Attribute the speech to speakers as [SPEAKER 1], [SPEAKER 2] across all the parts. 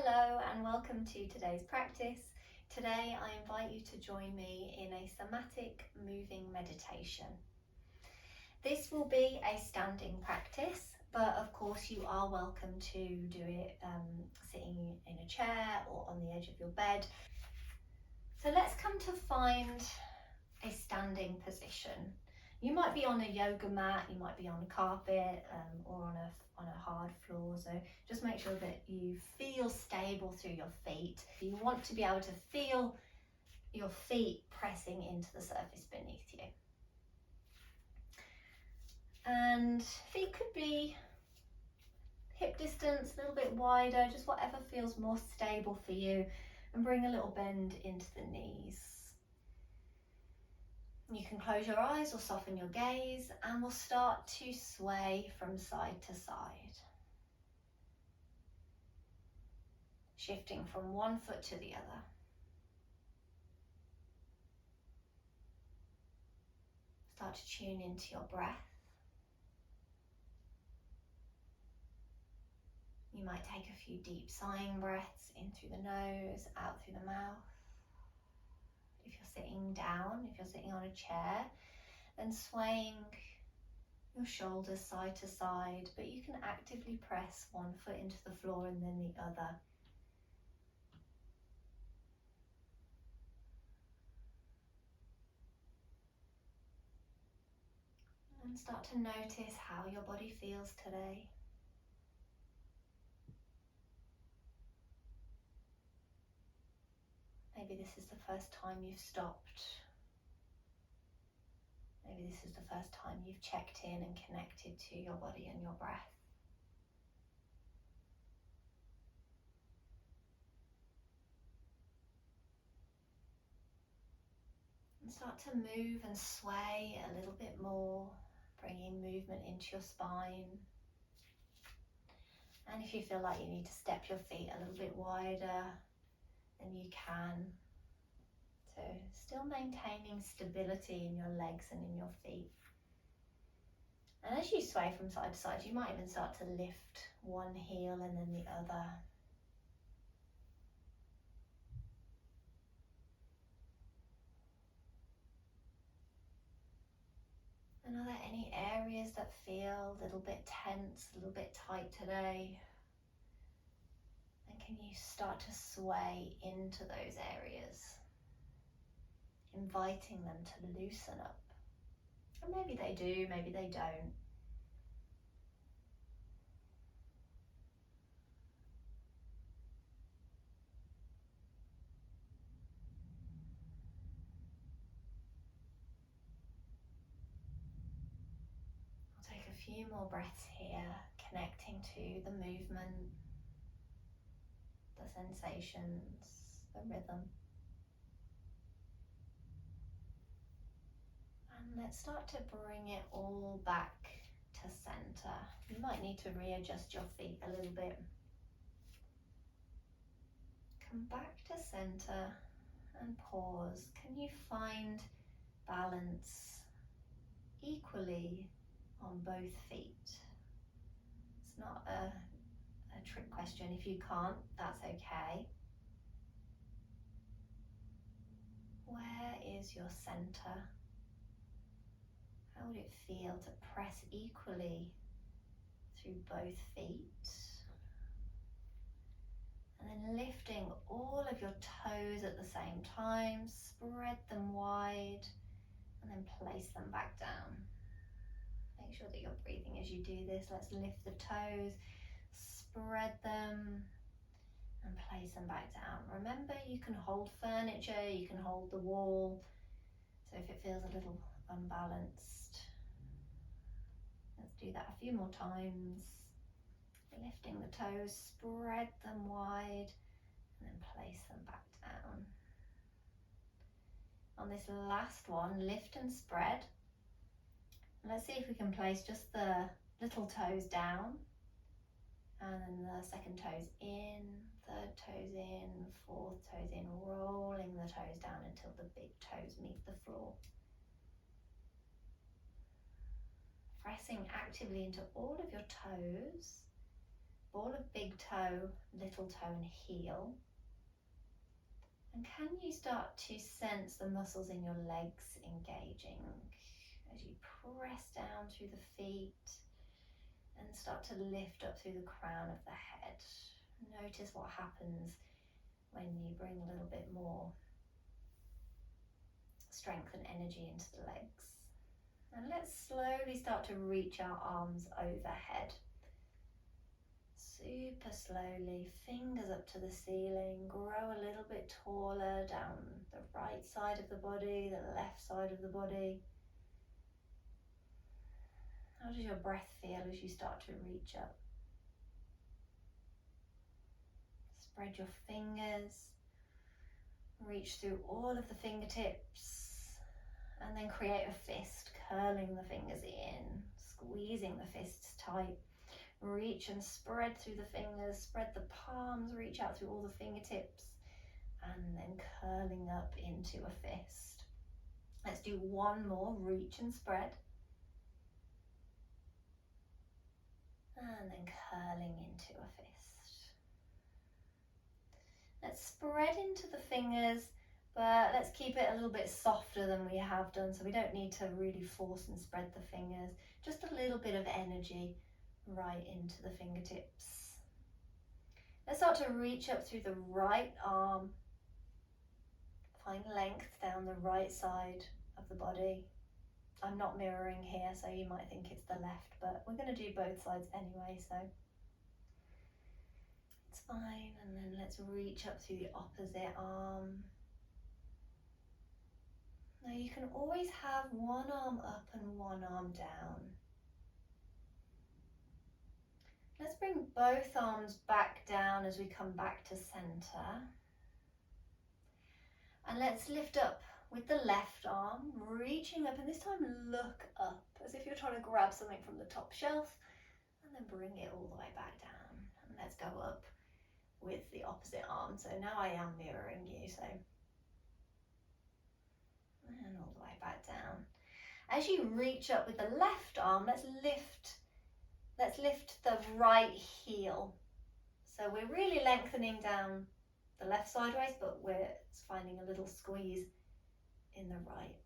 [SPEAKER 1] Hello and welcome to today's practice. Today I invite you to join me in a somatic moving meditation. This will be a standing practice, but of course you are welcome to do it sitting in a chair or on the edge of your bed. So let's come to find a standing position. You might be on a yoga mat, you might be on a carpet or on a hard floor, so just make sure that you feel stable through your feet. You want to be able to feel your feet pressing into the surface beneath you. And feet could be hip distance, a little bit wider, just whatever feels more stable for you, and bring a little bend into the knees. You can close your eyes or soften your gaze, and we'll start to sway from side to side. Shifting from one foot to the other. Start to tune into your breath. You might take a few deep sighing breaths in through the nose, out through the mouth. If you're sitting down, if you're sitting on a chair, then swaying your shoulders side to side, but you can actively press one foot into the floor and then the other. And start to notice how your body feels today. Maybe this is the first time you've stopped. Maybe this is the first time you've checked in and connected to your body and your breath. And start to move and sway a little bit more, bringing movement into your spine. And if you feel like you need to step your feet a little bit wider, then you can. So still maintaining stability in your legs and in your feet. And as you sway from side to side, you might even start to lift one heel and then the other. And are there any areas that feel a little bit tense, a little bit tight today? And can you start to sway into those areas, inviting them to loosen up? And maybe they do, maybe they don't. I'll take a few more breaths here, connecting to the movement, the sensations, the rhythm. And let's start to bring it all back to center. You might need to readjust your feet a little bit. Come back to center and pause. Can you find balance equally on both feet? It's not a trick question. If you can't, that's okay. Where is your center? How would it feel to press equally through both feet? And then lifting all of your toes at the same time, spread them wide, and then place them back down. Make sure that you're breathing as you do this. Let's lift the toes, spread them, and place them back down. Remember, you can hold furniture, you can hold the wall. So if it feels a little unbalanced, let's do that a few more times. Lifting the toes, spread them wide, and then place them back down. On this last one, lift and spread. And let's see if we can place just the little toes down, and then the second toes in, third toes in, fourth toes in, rolling the toes down until the big toes meet the floor. Pressing actively into all of your toes, ball of big toe, little toe and heel. And can you start to sense the muscles in your legs engaging as you press down through the feet and start to lift up through the crown of the head? Notice what happens when you bring a little bit more strength and energy into the legs. And let's slowly start to reach our arms overhead. Super slowly, fingers up to the ceiling, grow a little bit taller down the right side of the body, the left side of the body. How does your breath feel as you start to reach up? Spread your fingers, reach through all of the fingertips, and then create a fist, curling the fingers in, squeezing the fists tight. Reach and spread through the fingers, spread the palms, reach out through all the fingertips, and then curling up into a fist. Let's do one more, reach and spread. And then curling into a fist. Let's spread into the fingers, but let's keep it a little bit softer than we have done, so we don't need to really force and spread the fingers. Just a little bit of energy right into the fingertips. Let's start to reach up through the right arm. Find length down the right side of the body. I'm not mirroring here, so you might think it's the left, but we're going to do both sides anyway, so it's fine. And then let's reach up through the opposite arm. Now you can always have one arm up and one arm down. Let's bring both arms back down as we come back to center. And let's lift up with the left arm, reaching up, and this time look up as if you're trying to grab something from the top shelf, and then bring it all the way back down. And let's go up with the opposite arm. So now I am mirroring you, so, and all the way back down. As you reach up with the left arm, let's lift the right heel. So we're really lengthening down the left sideways, but we're finding a little squeeze in the right.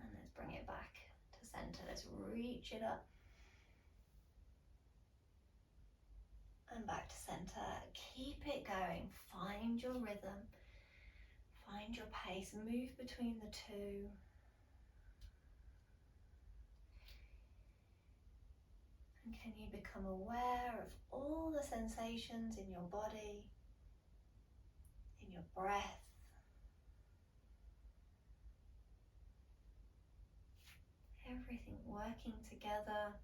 [SPEAKER 1] And let's bring it back to center. Let's reach it up. And back to center. Keep it going. Find your rhythm. Find your pace. Move between the two. And can you become aware of all the sensations in your body, in your breath? Everything working together.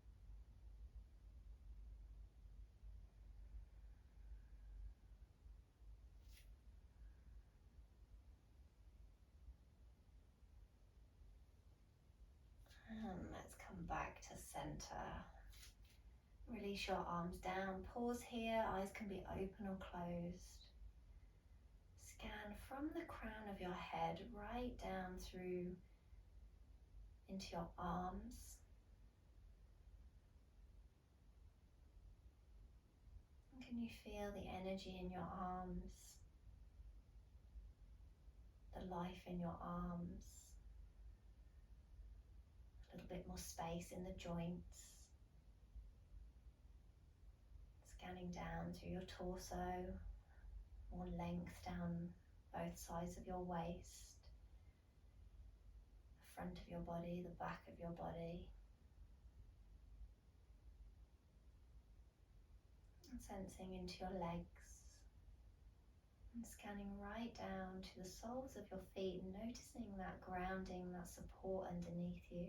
[SPEAKER 1] And let's come back to center. Release your arms down. Pause here. Eyes can be open or closed. Scan from the crown of your head right down through into your arms. And can you feel the energy in your arms? The life in your arms? A little bit more space in the joints. Scanning down through your torso, more length down both sides of your waist, the front of your body, the back of your body. And sensing into your legs and scanning right down to the soles of your feet and noticing that grounding, that support underneath you.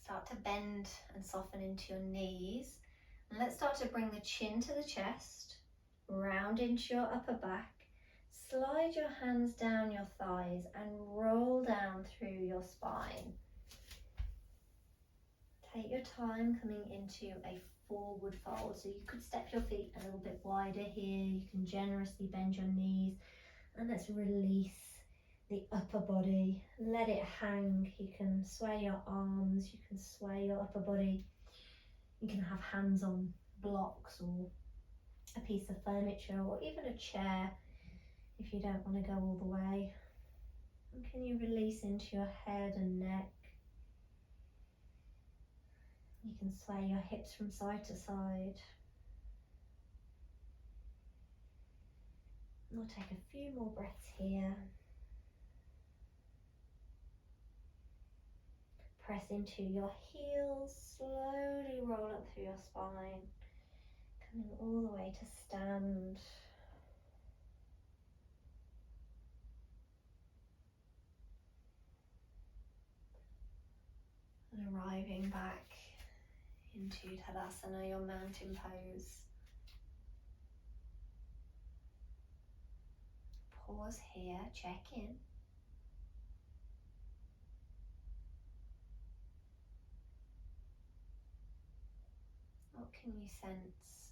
[SPEAKER 1] Start to bend and soften into your knees. And let's start to bring the chin to the chest, round into your upper back. Slide your hands down your thighs and roll down through your spine. Take your time coming into a forward fold. So you could step your feet a little bit wider here. You can generously bend your knees And let's release the upper body. Let it hang. You can sway your arms, you can sway your upper body. You can have hands on blocks or a piece of furniture or even a chair if you don't want to go all the way. And can you release into your head and neck? You can sway your hips from side to side. We'll take a few more breaths here. Press into your heels, slowly roll up through your spine, coming all the way to stand. And arriving back into Tadasana, your mountain pose. Pause here, check in. What can you sense?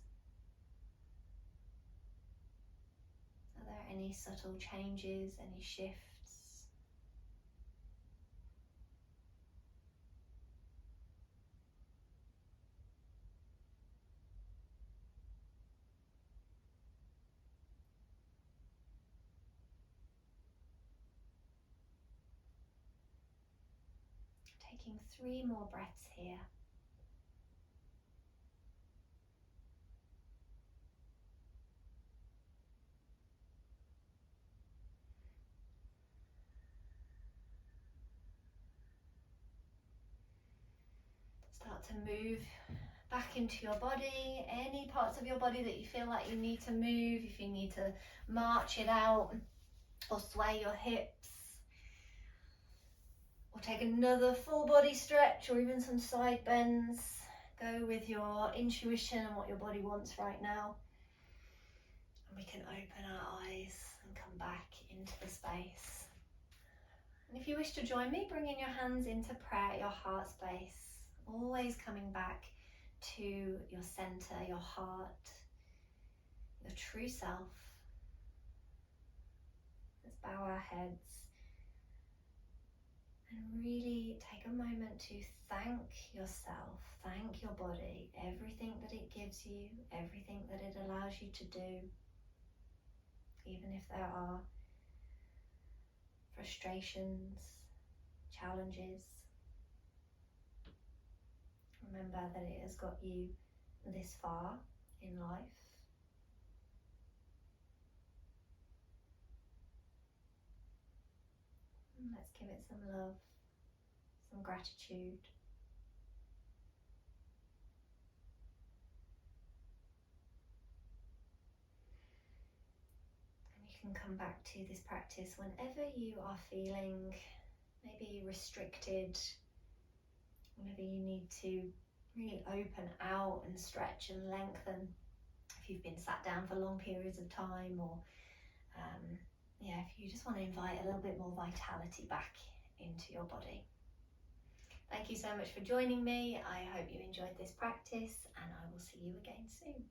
[SPEAKER 1] Are there any subtle changes, any shifts? Taking 3 more breaths here. Start to move back into your body. Any parts of your body that you feel like you need to move, if you need to march it out or sway your hips, or take another full body stretch or even some side bends. Go with your intuition and what your body wants right now. And we can open our eyes and come back into the space. And if you wish to join me, bringing your hands into prayer at your heart space, always coming back to your center, your heart, your true self. Let's bow our heads and really take a moment to thank yourself, thank your body, everything that it gives you, everything that it allows you to do, even if there are frustrations, challenges. Remember that it has got you this far in life. And let's give it some love, some gratitude. And you can come back to this practice whenever you are feeling maybe restricted, whenever you need to really open out and stretch and lengthen. If you've been sat down for long periods of time, or if you just want to invite a little bit more vitality back into your body. Thank you so much for joining me. I hope you enjoyed this practice, and I will see you again soon.